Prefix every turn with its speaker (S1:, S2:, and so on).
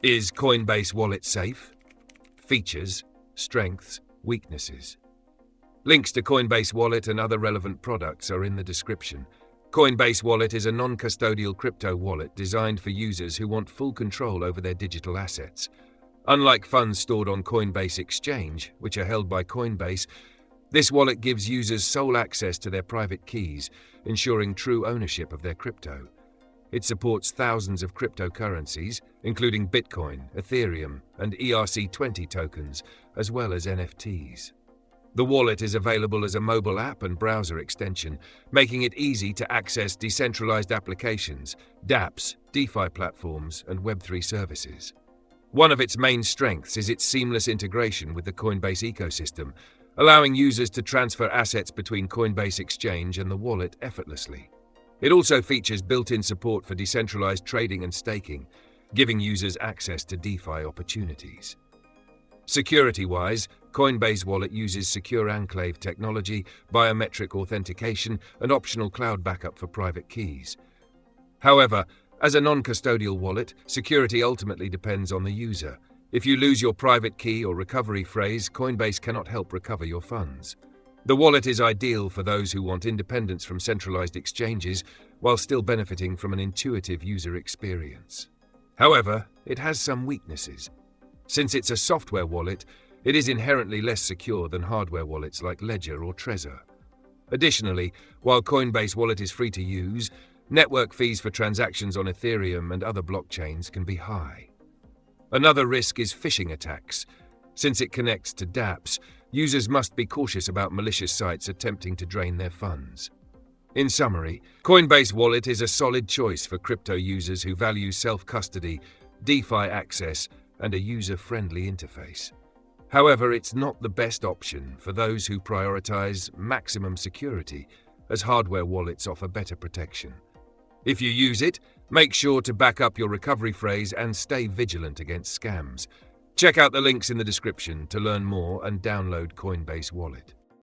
S1: Is Coinbase Wallet safe? Features, strengths, weaknesses. Links to Coinbase Wallet and other relevant products are in the description. Coinbase Wallet is a non-custodial crypto wallet designed for users who want full control over their digital assets. Unlike funds stored on Coinbase Exchange, which are held by Coinbase, this wallet gives users sole access to their private keys, ensuring true ownership of their crypto. It supports thousands of cryptocurrencies, including Bitcoin, Ethereum, and ERC20 tokens, as well as NFTs. The wallet is available as a mobile app and browser extension, making it easy to access decentralized applications, dApps, DeFi platforms, and Web3 services. One of its main strengths is its seamless integration with the Coinbase ecosystem, allowing users to transfer assets between Coinbase Exchange and the wallet effortlessly. It also features built-in support for decentralized trading and staking, giving users access to DeFi opportunities. Security-wise, Coinbase Wallet uses secure enclave technology, biometric authentication, and optional cloud backup for private keys. However, as a non-custodial wallet, security ultimately depends on the user. If you lose your private key or recovery phrase, Coinbase cannot help recover your funds. The wallet is ideal for those who want independence from centralized exchanges while still benefiting from an intuitive user experience. However, it has some weaknesses. Since it's a software wallet, it is inherently less secure than hardware wallets like Ledger or Trezor. Additionally, while Coinbase Wallet is free to use, network fees for transactions on Ethereum and other blockchains can be high. Another risk is phishing attacks. Since it connects to dApps, users must be cautious about malicious sites attempting to drain their funds. In summary, Coinbase Wallet is a solid choice for crypto users who value self-custody, DeFi access, and a user-friendly interface. However, it's not the best option for those who prioritize maximum security, as hardware wallets offer better protection. If you use it, make sure to back up your recovery phrase and stay vigilant against scams. Check out the links in the description to learn more and download Coinbase Wallet.